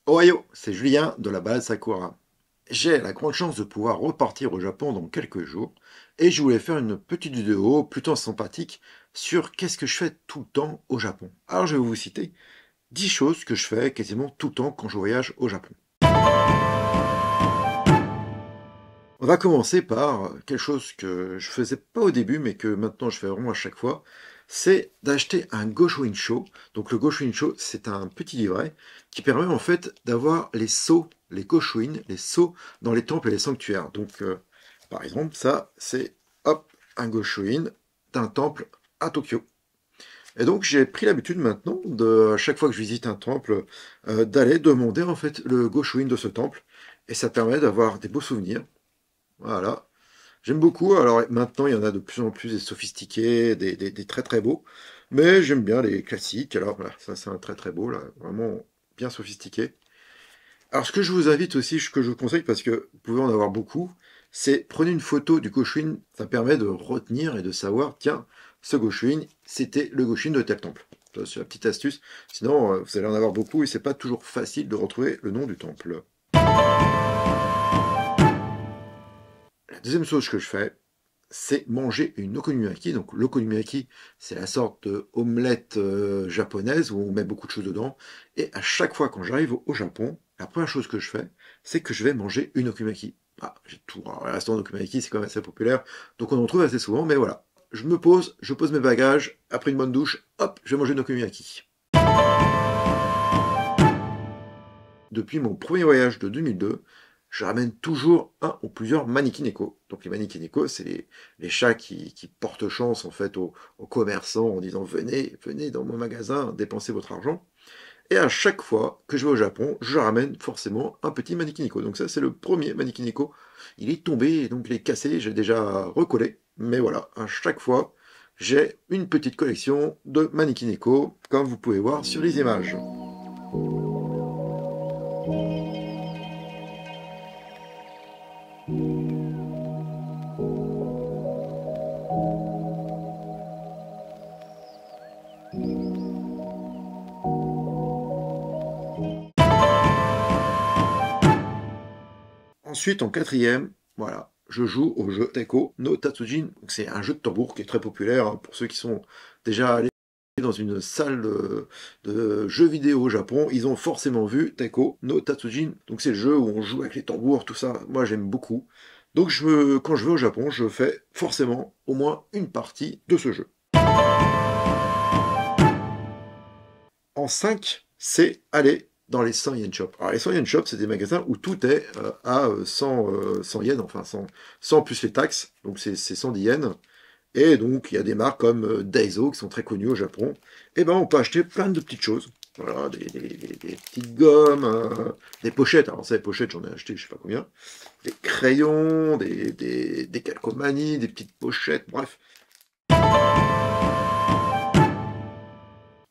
Ohio, c'est Julien de la balade Sakura. J'ai la grande chance de pouvoir repartir au Japon dans quelques jours et je voulais faire une petite vidéo plutôt sympathique sur qu'est-ce que je fais tout le temps au Japon. Alors je vais vous citer 10 choses que je fais quasiment tout le temps quand je voyage au Japon. On va commencer par quelque chose que je faisais pas au début mais que maintenant je fais vraiment à chaque fois, c'est d'acheter un Gosho. Donc le Gosho, c'est un petit livret qui permet en fait d'avoir les sceaux, les Goshuin, les sceaux dans les temples et les sanctuaires. Donc par exemple, ça c'est hop un Goshuin d'un temple à Tokyo. Et donc j'ai pris l'habitude maintenant de à chaque fois que je visite un temple d'aller demander en fait le Goshuin de ce temple et ça permet d'avoir des beaux souvenirs. Voilà. J'aime beaucoup. Alors maintenant, il y en a de plus en plus des sophistiqués, des très très beaux. Mais j'aime bien les classiques. Alors voilà, ça c'est un très très beau, là, vraiment bien sophistiqué. Alors ce que je vous invite aussi, ce que je vous conseille, parce que vous pouvez en avoir beaucoup, c'est prenez une photo du Goshuin. Ça permet de retenir et de savoir, tiens, ce Goshuin, c'était le Goshuin de tel temple. Ça, c'est la petite astuce. Sinon, vous allez en avoir beaucoup et c'est pas toujours facile de retrouver le nom du temple. La deuxième chose que je fais, c'est manger une okonomiyaki. Donc l'okonomiyaki, c'est la sorte de omelette japonaise où on met beaucoup de choses dedans. Et à chaque fois quand j'arrive au Japon, la première chose que je fais, c'est que je vais manger une okonomiyaki. Ah, j'ai tout. Alors, le restaurant d'okonomiyaki, c'est quand même assez populaire, donc on en trouve assez souvent. Mais voilà, je pose mes bagages, après une bonne douche, hop, je vais manger une okonomiyaki. Depuis mon premier voyage de 2002, je ramène toujours un ou plusieurs Manikineko. Donc les Manikineko, c'est les chats qui portent chance en fait aux commerçants en disant venez, venez dans mon magasin, dépensez votre argent. Et à chaque fois que je vais au Japon, je ramène forcément un petit Manikineko. Donc ça, c'est le premier Manikineko. Il est tombé, donc il est cassé, j'ai déjà recollé. Mais voilà, à chaque fois, j'ai une petite collection de Manikineko, comme vous pouvez voir sur les images. Ensuite, en quatrième, voilà, je joue au jeu Taiko no Tatsujin. C'est un jeu de tambour qui est très populaire hein, pour ceux qui sont déjà allés dans une salle de jeux vidéo au Japon. Ils ont forcément vu Taiko no Tatsujin. Donc c'est le jeu où on joue avec les tambours, tout ça. Moi j'aime beaucoup. Donc quand je vais au Japon, je fais forcément au moins une partie de ce jeu. En 5, c'est aller dans les 100 yen shop. Alors les 100 yen shop, c'est des magasins où tout est à 100 yens, enfin 100 plus les taxes, donc c'est 110 yens. Et donc il y a des marques comme Daiso qui sont très connues au Japon. Et ben on peut acheter plein de petites choses. Voilà, des petites gommes, des pochettes. Alors ça, les pochettes, j'en ai acheté je sais pas combien. Des crayons, des calcomanies, des petites pochettes, bref.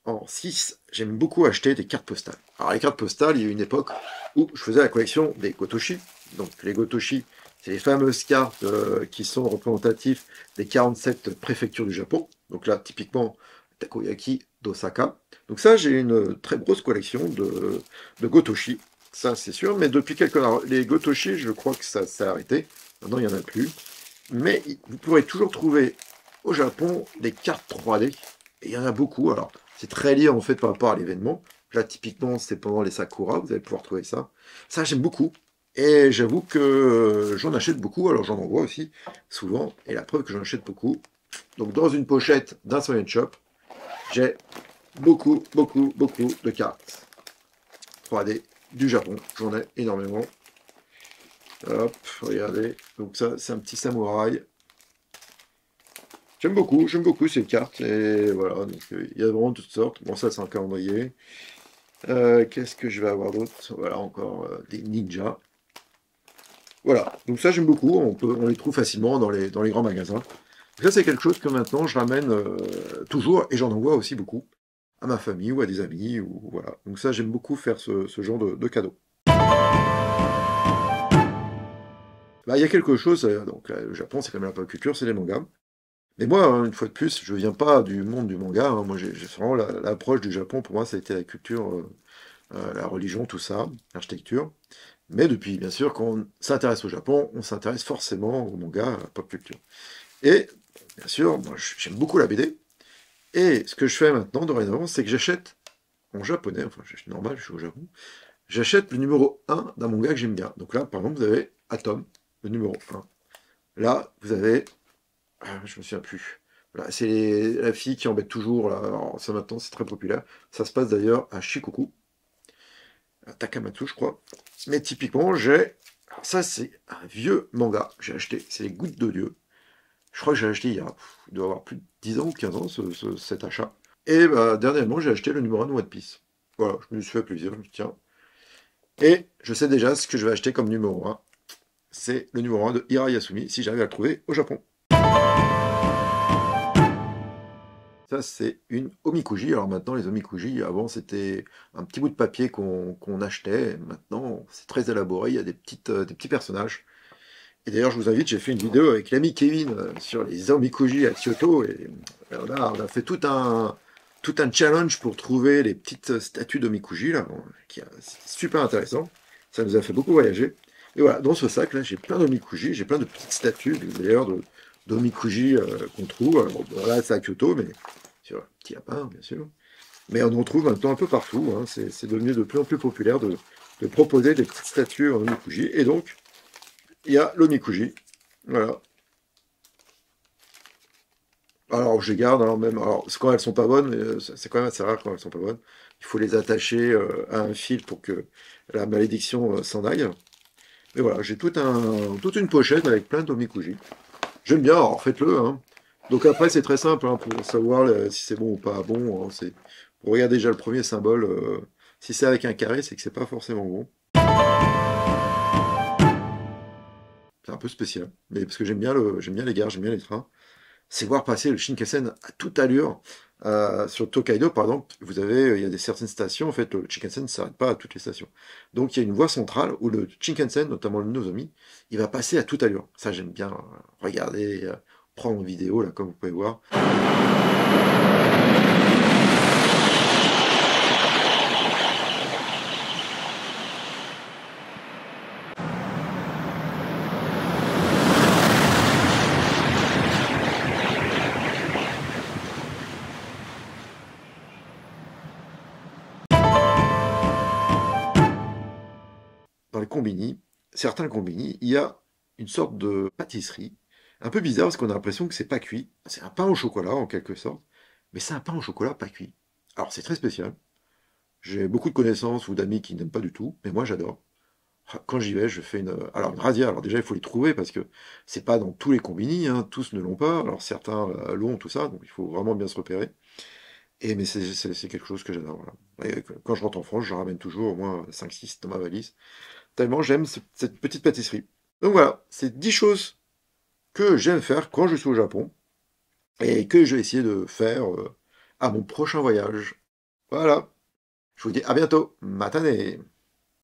En 6, j'aime beaucoup acheter des cartes postales. Alors les cartes postales, il y a eu une époque où je faisais la collection des Gotoshi. Donc les Gotoshi, c'est les fameuses cartes qui sont représentatives des 47 préfectures du Japon. Donc là, typiquement, Takoyaki d'Osaka. Donc ça, j'ai une très grosse collection de Gotoshi. Ça, c'est sûr. Mais depuis quelques années, les Gotoshi, je crois que ça s'est arrêté. Maintenant, il n'y en a plus. Mais vous pourrez toujours trouver au Japon des cartes 3D. Et il y en a beaucoup. Alors, c'est très lié en fait par rapport à l'événement. Là, typiquement, c'est pendant les Sakura, vous allez pouvoir trouver ça. Ça, j'aime beaucoup. Et j'avoue que j'en achète beaucoup, alors j'en envoie aussi souvent. Et la preuve que j'en achète beaucoup. Donc, dans une pochette d'un Soyen Shop, j'ai beaucoup de cartes 3D du Japon. J'en ai énormément. Hop, regardez. Donc, ça, c'est un petit samouraï. J'aime beaucoup ces cartes. Et voilà, donc il y a vraiment toutes sortes. Bon, ça, c'est un calendrier. Qu'est-ce que je vais avoir d'autre? Voilà, encore des ninjas. Voilà, donc ça j'aime beaucoup, on les trouve facilement dans les grands magasins. Ça c'est quelque chose que maintenant je ramène toujours, et j'en envoie aussi beaucoup, à ma famille ou à des amis, ou voilà. Donc ça j'aime beaucoup faire ce genre de cadeaux. Bah, il y a quelque chose, donc le Japon c'est quand même la pop culture, c'est les mangas. Mais moi, hein, une fois de plus, je viens pas du monde du manga, hein. Moi j'ai vraiment l'approche du Japon, pour moi ça a été la culture la religion, tout ça, l'architecture. Mais depuis, bien sûr, quand on s'intéresse au Japon, on s'intéresse forcément au manga, à la pop culture. Et, bien sûr, moi j'aime beaucoup la BD. Et ce que je fais maintenant, dorénavant, c'est que j'achète en japonais, enfin j'achète normal, je suis au Japon, j'achète le numéro 1 d'un manga que j'aime bien. Donc là, par exemple, vous avez Atom, le numéro 1. Là, vous avez... je me souviens plus. Voilà, c'est la fille qui embête toujours, là. Alors, ça maintenant, c'est très populaire. Ça se passe d'ailleurs à Shikoku, à Takamatsu, je crois. Mais typiquement, j'ai... Alors ça, c'est un vieux manga que j'ai acheté. C'est Les Gouttes de Dieu. Je crois que j'ai acheté il doit y avoir plus de 10 ans ou 15 ans, cet achat. Et bah, dernièrement, j'ai acheté le numéro 1 de One Piece. Voilà, je me suis fait plaisir, je me suis dit, tiens. Et je sais déjà ce que je vais acheter comme numéro 1. C'est le numéro 1 de Hira Yasumi, si j'arrive à le trouver au Japon. Ça, c'est une omikuji. Alors maintenant, les omikuji, avant, c'était un petit bout de papier qu'on achetait. Maintenant, c'est très élaboré. Il y a des petits personnages. Et d'ailleurs, je vous invite, j'ai fait une vidéo avec l'ami Kevin sur les omikuji à Kyoto. Et on a fait tout un challenge pour trouver les petites statues d'omikuji, là, bon, c'est super intéressant. Ça nous a fait beaucoup voyager. Et voilà, dans ce sac, là, j'ai plein d'omikuji. J'ai plein de petites statues, d'ailleurs, d'omikuji qu'on trouve. Alors, bon, là, c'est à Kyoto, mais sur un petit lapin, bien sûr. Mais on en trouve maintenant un peu partout, hein. C'est devenu de plus en plus populaire de proposer des petites statues en omikuji. Et donc, il y a l'omikuji. Voilà. Alors, je les garde, hein, même. Alors, c'est quand elles sont pas bonnes, mais c'est quand même assez rare quand elles sont pas bonnes. Il faut les attacher à un fil pour que la malédiction s'en aille. Mais voilà, j'ai toute une pochette avec plein d'omikuji. J'aime bien, alors faites-le, hein. Donc après, c'est très simple, hein, pour savoir si c'est bon ou pas bon, hein, pour regarder déjà le premier symbole. Si c'est avec un carré, c'est que c'est pas forcément bon. C'est un peu spécial, mais parce que j'aime bien les gares, j'aime bien les trains. C'est voir passer le Shinkansen à toute allure. Sur Tokaido, par exemple, il y a certaines stations, en fait, le Shinkansen ne s'arrête pas à toutes les stations. Donc il y a une voie centrale où le Shinkansen, notamment le Nozomi, il va passer à toute allure. Ça, j'aime bien regarder, prendre en vidéo, là, comme vous pouvez voir. Dans les combini, certains combini, il y a une sorte de pâtisserie, un peu bizarre parce qu'on a l'impression que c'est pas cuit. C'est un pain au chocolat en quelque sorte, mais c'est un pain au chocolat pas cuit. Alors c'est très spécial. J'ai beaucoup de connaissances ou d'amis qui n'aiment pas du tout, mais moi j'adore. Quand j'y vais, je fais une razzia. Alors déjà, il faut les trouver parce que c'est pas dans tous les combini, hein, tous ne l'ont pas. Alors certains l'ont, tout ça, donc il faut vraiment bien se repérer. Mais c'est quelque chose que j'adore. Voilà. Et quand je rentre en France, je ramène toujours au moins 5-6 dans ma valise. Tellement j'aime cette petite pâtisserie. Donc voilà, c'est 10 choses que j'aime faire quand je suis au Japon et que je vais essayer de faire à mon prochain voyage. Voilà, je vous dis à bientôt, matane!